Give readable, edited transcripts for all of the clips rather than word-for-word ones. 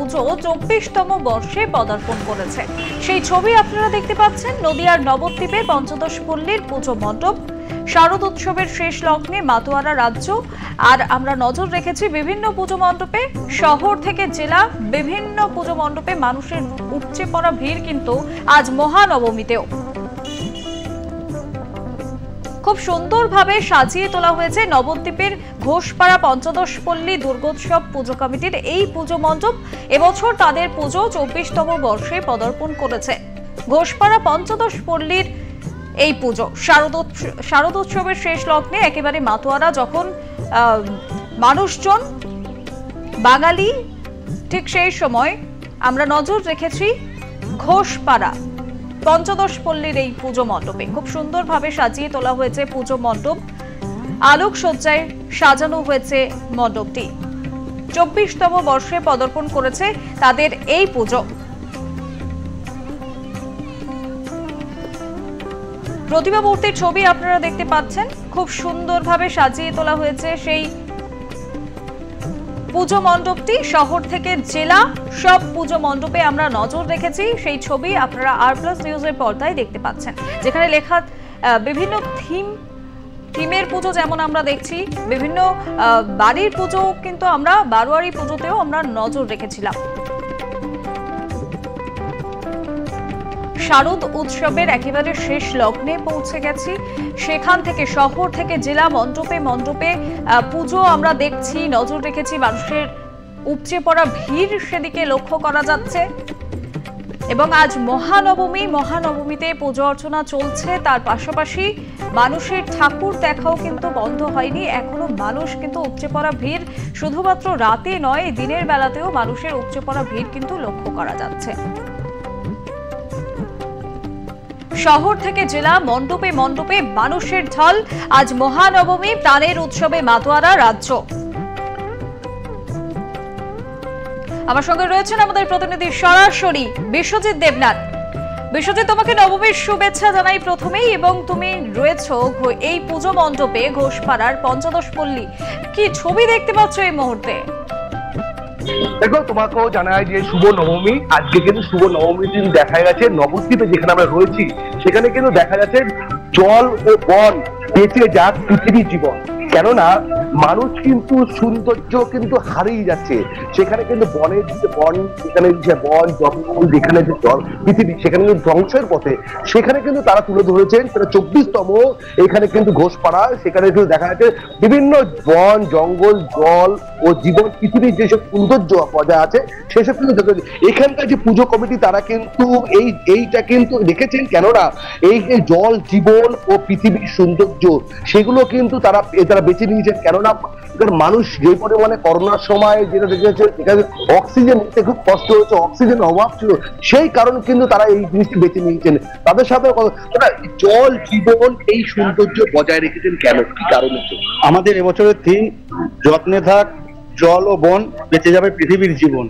পুজো 24তম বর্ষে পদার্পণ করেছে। সেই ছবি আপনারা দেখতে পাচ্ছেন নদিয়ার নবদ্বীপের পঞ্চদশ পল্লীর পুজো মণ্ডপ। শারদ উৎসবের শেষ লগ্নে মাতোয়ারা রাজ্য। আর আমরা নজর রেখেছি বিভিন্ন পুজো মণ্ডপে, শহর থেকে জেলা বিভিন্ন পুজো মণ্ডপে মানুষের উপচে পড়া ভিড় কিন্তু আজ মহানবমীতেও। খুব সুন্দরভাবে সাজিয়ে তোলা হয়েছে নবদ্বীপের ঘোষপাড়া পঞ্চদশ পল্লী দুর্গোৎসব পুজো কমিটির এই পুজো মণ্ডপ। এবছর তাদের পুজো 24তম বর্ষে পদার্পণ করেছে। ঘোষপাড়া পঞ্চদশ পল্লীর এই পুজো শারদোৎসবের শেষ লগ্নে একেবারে মাতোয়ারা যখন মানুষজন বাঙালি, ঠিক সেই সময় আমরা নজর রেখেছি ঘোষপাড়া পঞ্চদশ পল্লীর এই পুজো মণ্ডপে। খুব সুন্দরভাবে সাজিয়ে তোলা হয়েছে পুজো মণ্ডপ, আলোকসজ্জায় সাজানো হয়েছে মণ্ডপটি। 24তম বর্ষে পদার্পণ করেছে তাদের এই পুজো। প্রতিমা মূর্তির ছবি আপনারা দেখতে পাচ্ছেন, খুব সুন্দরভাবে সাজিয়ে তোলা হয়েছে সেই পুজো মণ্ডপটি। শহর থেকে জেলা সব পুজো মণ্ডপে আমরা নজর রেখেছি, সেই ছবি আপনারা আর+ নিউজের পর্দায় দেখতে পাচ্ছেন, যেখানে লেখা বিভিন্ন থিমের পুজো যেমন আমরা দেখছি, বিভিন্ন বাড়ির পুজো কিন্তু আমরা বারোয়ারি পুজোতেও আমরা নজর রেখেছিলাম। শারদ উৎসবের একেবারে শেষ লগ্নে পৌঁছে গেছি, সেখান থেকে শহর থেকে জেলা মণ্ডপে মণ্ডপে পুজো আমরা দেখছি, নজর রেখেছি। মানুষের উপচে পড়া ভিড় সেদিকে লক্ষ্য করা যাচ্ছে। এবং আজ মহানবমীতে পুজো অর্চনা চলছে, তার পাশাপাশি মানুষের ঠাকুর দেখাও কিন্তু বন্ধ হয়নি। এখনো মানুষ কিন্তু উপচে পড়া ভিড় শুধুমাত্র রাতে নয়, দিনের বেলাতেও মানুষের উপচে পড়া ভিড় কিন্তু লক্ষ্য করা যাচ্ছে। শহর থেকে জেলা মণ্ডপে মণ্ডপে মানুষের ঢল। আজ মহানবমী, প্রাণের উৎসবে মাতোয়ারা রাজ্য। আমার সঙ্গে রয়েছেন আমাদের প্রতিনিধি সরাসরি বিশ্বজিৎ দেবনাথ। বিশ্বজিৎ, তোমাকে নবমীর শুভেচ্ছা জানাই প্রথমেই, এবং তুমি রয়েছো এই পুজো মণ্ডপে ঘোষপাড়ার পঞ্চদশ পল্লী। কি ছবি দেখতে পাচ্ছ এই মুহূর্তে? দেখো, তোমাকেও জানাই যে শুভ নবমী। আজকে কিন্তু শুভ নবমীর দিন দেখা গেছে নবদ্বীপে যেখানে আমরা রয়েছি সেখানে কিন্তু দেখা যাচ্ছে জল ও বন বেঁচে যাক পৃথিবীর জীবন। কেননা মানুষ কিন্তু সৌন্দর্য কিন্তু হারিয়ে যাচ্ছে। সেখানে কিন্তু বনের যে বন, সেখানে যে বন জঙ্গল, যেখানে যে জল পৃথিবী সেখানে কিন্তু ধ্বংসের পথে, সেখানে কিন্তু তারা তুলে ধরেছেন সেটা 24তম এখানে কিন্তু ঘোষপাড়া। সেখানে কিন্তু দেখা যাচ্ছে বিভিন্ন বন জঙ্গল, জল ও জীবন পৃথিবীর যেসব সৌন্দর্য বজায় আছে সেসব কিন্তু এখানকার যে পুজো কমিটি তারা কিন্তু এইটা কিন্তু রেখেছেন। কেননা এই যে জল জীবন ও পৃথিবীর সৌন্দর্য সেগুলো কিন্তু তারা বেছে নিয়েছেন। কেননা মানুষ যে পরিমাণে করোনার সময় যেটা দেখেছে অক্সিজেন নিতে খুব কষ্ট হয়েছে, অক্সিজেন অভাব ছিল, সেই কারণে কিন্তু তারা এই জিনিসটি বেছে নিয়েছেন। তাদের সাথে জল জীবন এই সৌন্দর্য বজায় রেখেছেন কেন, কি কারণে? আমাদের এবছরের থিম যত্নে থাক জল ও বন, বেঁচে যাবে পৃথিবীর জীবন।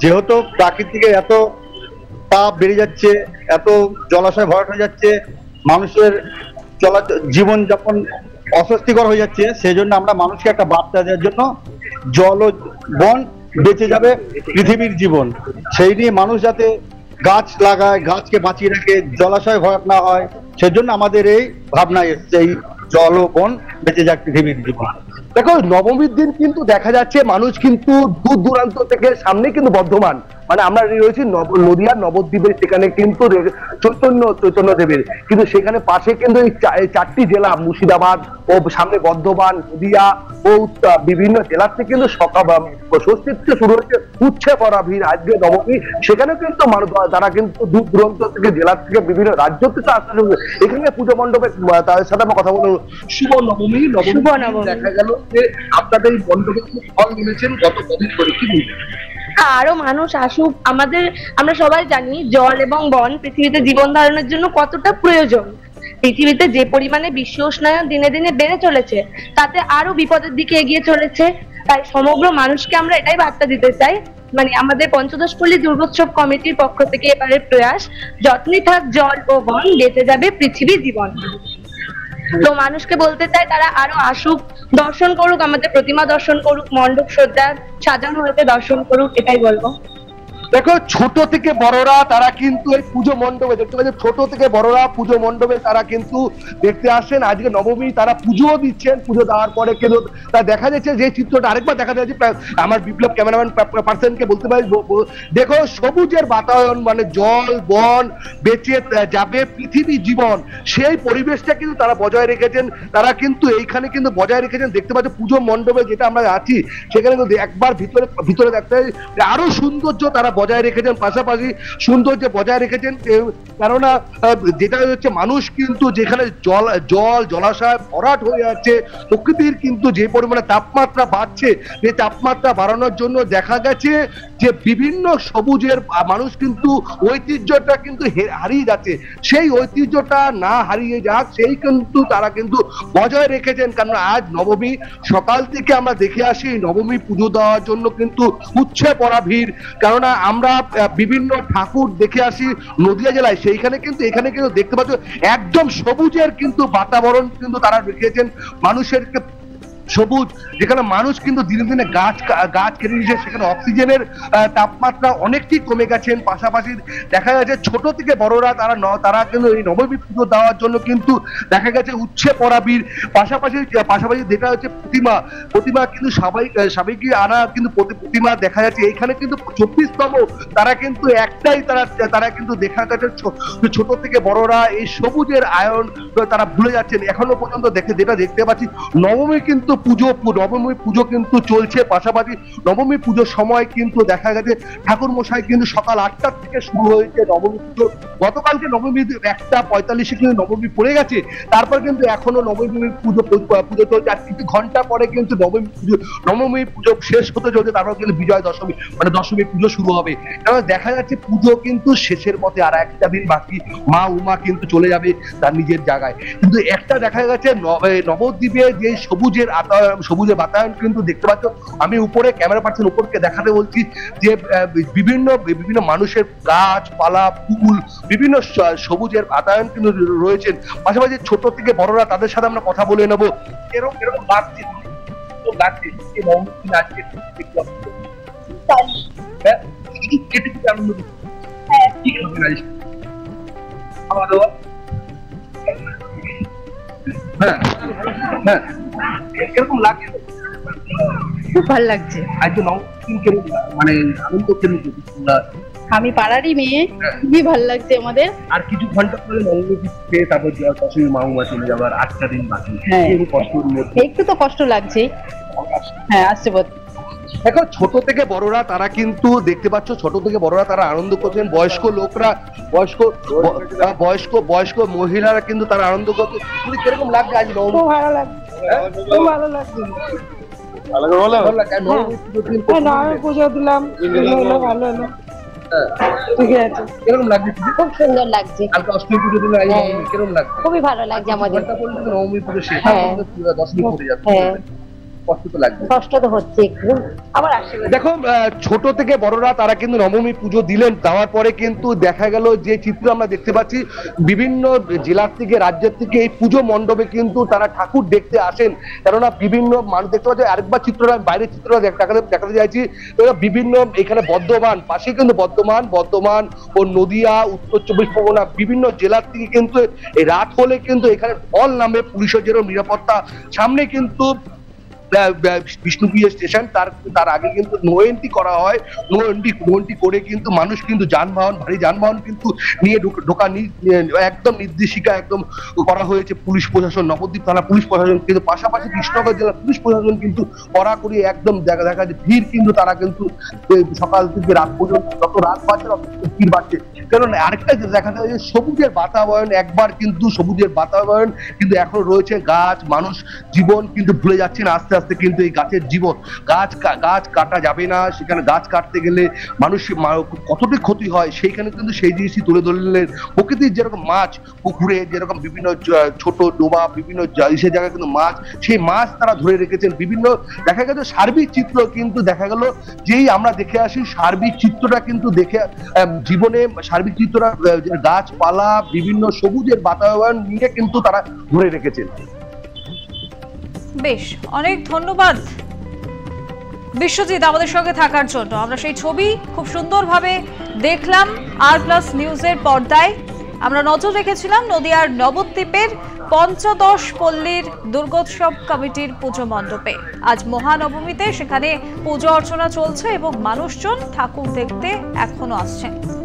যেহেতু প্রাকৃতিকে এত তাপ বেড়ে যাচ্ছে, এত জলাশয় ভরাট হয়ে যাচ্ছে, মানুষের জীবন যাপন অস্বস্তিকর হয়ে যাচ্ছে, সেই জন্য আমরা মানুষকে একটা বার্তা দেওয়ার জন্য জল ও বন বেঁচে যাবে পৃথিবীর জীবন, সেই নিয়ে মানুষ যাতে গাছ লাগায়, গাছকে বাঁচিয়ে রাখে, জলাশয় ভরাট না হয়, সেজন্য আমাদের এই ভাবনা এসছে, এই জল ও বন বেঁচে যাক পৃথিবীর জীবন। দেখো, নবমীর দিন কিন্তু দেখা যাচ্ছে মানুষ কিন্তু দূর দূরান্ত থেকে সামনে কিন্তু বর্ধমান, মানে আমরা রয়েছি নদিয়ার নবদ্বীপের, সেখানে কিন্তু চৈতন্য দেবের, কিন্তু সেখানে পাশে কিন্তু এই 4টি জেলা মুর্শিদাবাদ ও সামনে বর্ধমান, নদিয়া ও বিভিন্ন জেলার থেকে কিন্তু ষষ্ঠীর থেকে শুরু হচ্ছে উচ্ছে পড়া ভিড়। আজকে নবমী, সেখানে কিন্তু মানুষ তারা কিন্তু দূর দূরান্ত থেকে জেলার থেকে বিভিন্ন রাজ্য থেকে আসতে এখানে পুজো মণ্ডপে। তাদের সাথে আমরা কথা বলবো। শুভ নবমী। দেখা গেল যে আপনাদের এই মণ্ডপে ফল মিলেছেন গত কদিন ধরে, কি বলবেন? আরো মানুষ আসুক। আমরা সবাই জানি জল এবং বন পৃথিবীতে জীবন ধারণের জন্য কতটা প্রয়োজন। পৃথিবীতে যে পরিমাণে বিশ্ব উষ্ণায়ন দিনে দিনে বেড়ে চলেছে, তাতে আরো বিপদের দিকে এগিয়ে চলেছে। তাই সমগ্র মানুষকে আমরা এটাই বার্তা দিতে চাই, মানে আমাদের পঞ্চদশ পল্লী দুর্গোৎসব কমিটির পক্ষ থেকে এবারের প্রয়াস, যত্নে থাক জল ও বন, বেঁচে যাবে পৃথিবী জীবন। তো মানুষকে বলতে চাই তারা আরো আসুক, দর্শন করুক, আমাদের প্রতিমা দর্শন করুক, মণ্ডপ সজ্জা সাজানো হয়েছে দর্শন করুক, এটাই বলবো। দেখো ছোট থেকে বড়রা তারা কিন্তু এই পুজো মণ্ডপে দেখতে পাচ্ছেন, ছোট থেকে বড়রা পুজো মণ্ডপে তারা কিন্তু দেখতে আসেন। আজকে নবমী তারা পুজোও দিচ্ছেন। পুজো দেওয়ার পরে কিন্তু দেখা যাচ্ছে যে চিত্রটা আরেকবার দেখা যাচ্ছে, আমার বিপ্লব ক্যামেরাম্যান পার্সনকে বলতে পারি, দেখো সবুজের বাতায়ন মানে জল বন বেঁচে যাবে পৃথিবী জীবন, সেই পরিবেশটা কিন্তু তারা বজায় রেখেছেন। তারা কিন্তু এইখানে কিন্তু বজায় রেখেছেন। দেখতে পাচ্ছ পুজো মণ্ডপে যেটা আমরা আছি সেখানে কিন্তু একবার ভিতরে দেখতে আরো সৌন্দর্য তারা বজায় রেখেছেন, পাশাপাশি সৌন্দর্য বজায় রেখেছেন। কেননা যেটা হচ্ছে মানুষ কিন্তু যেখানে জলাশয় ভরাট হয়ে যাচ্ছে, প্রকৃতির কিন্তু যে পরিমাণে তাপমাত্রা বাড়ছে, এই তাপমাত্রা বাড়ানোর জন্য দেখা গেছে যে বিভিন্ন সবুজের মানুষ কিন্তু ঐতিহ্যটা কিন্তু হারিয়ে যাচ্ছে। সেই ঐতিহ্যটা না হারিয়ে যাক সেই কিন্তু তারা কিন্তু বজায় রেখেছেন। কারণ আজ নবমী, সকাল থেকে আমরা দেখে আসি নবমী পুজো দেওয়ার জন্য কিন্তু উচ্ছে পড়া ভিড়। কেননা আমরা বিভিন্ন ঠাকুর দেখে আসি নদিয়া জেলায়, সেইখানে কিন্তু এখানে কিন্তু দেখতে পাচ্ছ একদম সবুজের কিন্তু বাতাবরণ কিন্তু তারা রেখেছেন। মানুষের সবুজ, যেখানে মানুষ কিন্তু দিনে দিনে গাছ কেটে নিচ্ছে, সেখানে অক্সিজেনের তাপমাত্রা অনেকটি কমে গেছেন। পাশাপাশি দেখা যাচ্ছে ছোট থেকে বড়রা তারা কিন্তু এই নবমী পুজো দেওয়ার জন্য কিন্তু দেখা গেছে উচ্ছে পড়া ভিড়। পাশাপাশি যেটা হচ্ছে প্রতিমা কিন্তু সবাইকে আনা কিন্তু প্রতিমা দেখা যাচ্ছে এইখানে কিন্তু 24তম তারা কিন্তু একটাই তারা কিন্তু দেখা যাচ্ছে ছোট থেকে বড়রা এই সবুজের আয়ন তারা ভুলে যাচ্ছেন। এখনো পর্যন্ত যেটা দেখতে পাচ্ছি নবমী পুজো কিন্তু চলছে। পাশাপাশি নবমী পুজোর সময় কিন্তু দেখা গেছে ঠাকুর মশাই কিন্তু সকাল 8টার থেকে শুরু হয়েছে নবমী পুজো। গতকালকে নবমী 1:45 কিন্তু নবমী পড়ে গেছে, তারপর কিন্তু এখনো নবমী পুজো চলছে। আর কিছু ঘন্টা পরে কিন্তু নবমী পুজো শেষ হতে চলছে, তারপর কিন্তু বিজয় দশমী মানে দশমী পুজো শুরু হবে। কারণ দেখা যাচ্ছে পুজো কিন্তু শেষের পথে, আর একটা দিন বাকি, মা উমা কিন্তু চলে যাবে তার নিজের জায়গায়। কিন্তু একটা দেখা গেছে নবদ্বীপে যে সবুজের বাতায়ন কিন্তু দেখতে পাচ্ছ। আমি উপরে ক্যামেরা পার্সন উপরকে দেখাতে বলছি যে বিভিন্ন মানুষের গাছপালা ফুল বিভিন্ন সবুজের বাতায়ন কিন্তু রয়েছেন। পাশাপাশি ছোট থেকে বড়রা তাদের সাথে আমরা কথা বলে নেবো এরকম লাগছে খাওয়া দাওয়া এরকম লাগছে, খুব ভালো লাগছে। মানে আনন্দ আমি পাড়ারই মেয়ে, খুবই ভালো লাগছে আমাদের। আর কিছু ঘন্টা পরে নবমী তারপর দশমী মা উমা চলে যাবার 8টা দিন বাকি। একটু তো কষ্ট লাগছে, হ্যাঁ আসছে। এখন ছোট থেকে বড়রা তারা কিন্তু দেখতে পাচ্ছ, ছোট থেকে বড়রা তারা আনন্দ করছেন। বয়স্ক লোকরা বয়স্ক মহিলারা কিন্তু তারা আনন্দ করছে। কিরকম লাগছে আজ নবমী? ভালো লাগছে, ভালো লাগছে। পুজো দিলাম, ভালো হলো, ঠিক আছে। কিরকম লাগছে? খুব সুন্দর লাগছে। কালকে অষ্টমী পুজো দিলে কিরকম লাগছে? খুবই ভালো লাগছে আমাদের। নবমী পুজো শেষ, দশমী পড়ে যাচ্ছে, কষ্ট তো লাগবে। কষ্ট তো হচ্ছে একটু। আমার আশীর্বাদ। দেখো ছোট থেকে বড়রা তারা কিন্তু নবমী পুজো দিলেন, দেওয়ার পরে কিন্তু দেখা গেল যে চিত্র আমরা দেখতে পাচ্ছি বিভিন্ন জেলার থেকে রাজ্যের থেকে এই পুজো মণ্ডপে কিন্তু তারা ঠাকুর দেখতে আসেন। কেননা বিভিন্ন মানুষ দেখতে পাচ্ছি, আরেকবার চিত্রটা বাইরের চিত্রটা দেখাতে চাইছি। বিভিন্ন এখানে বর্ধমান পাশে কিন্তু বর্ধমান ও নদিয়া, উত্তর 24 পরগনা বিভিন্ন জেলার থেকে কিন্তু এই রাত হলে কিন্তু এখানে ঢল নামে, পুলিশের যেরকম নিরাপত্তা। সামনে কিন্তু বিষ্ণুপ্রিয়া স্টেশন, তার আগে কিন্তু নো এন্ট্রি করা হয়। নো এন্ট্রি করে কিন্তু মানুষ কিন্তু ভারী যানবাহন কিন্তু নিয়ে ঢোকা একদম নির্দেশিকা একদম করা হয়েছে পুলিশ প্রশাসন, নবদ্বীপ থানা পুলিশ প্রশাসন। কিন্তু পাশাপাশি কৃষ্ণনগর জেলা পুলিশ প্রশাসন কিন্তু কড়াকড়ি একদম দেখা যায় ভিড় কিন্তু তারা কিন্তু সকাল থেকে রাত পর্যন্ত, যত রাত বাড়ছে ভিড় বাড়ছে। কারণ আরেকটা দেখা যায় যে সবুজের বাতাবরণ, একবার কিন্তু সবুজের বাতাবরণ কিন্তু এখনো রয়েছে। গাছ মানুষ জীবন কিন্তু ভুলে যাচ্ছে না আস্তে আস্তে। কিন্তু এই গাছের জীবন, গাছ কাটা যাবে না। সেখানে গাছ কাটতে গেলে মানুষ কতটা ক্ষতি হয় সেইখানে কিন্তু সেই জিনিসই তুলে ধরলেন। প্রকৃতির যেরকম মাছ পুকুরে যেরকম বিভিন্ন ছোট ডোবা বিভিন্ন জায়গায় কিন্তু মাছ, সেই মাছ তারা ধরে রেখেছেন। বিভিন্ন দেখা গেল সার্বিক চিত্র কিন্তু দেখা গেল যেই আমরা দেখে আসি সার্বিক চিত্রটা কিন্তু দেখে জীবনে সার্বিক চিত্রটা গাছপালা বিভিন্ন সবুজের বাতাবরণ নিয়ে কিন্তু তারা ধরে রেখেছেন। বেশ, অনেক ধন্যবাদ বিশ্বজিৎ আমাদের সঙ্গে থাকার জন্য। আমরা সেই ছবি খুব সুন্দরভাবে দেখলাম আর+ নিউজের পর্দায়। আমরা নজর রেখেছিলাম নদিয়ার নবদ্বীপের পঞ্চদশ পল্লীর দুর্গোৎসব কমিটির পুজো মণ্ডপে। আজ মহানবমীতে সেখানে পুজো অর্চনা চলছে এবং মানুষজন ঠাকুর দেখতে এখনো আসছেন।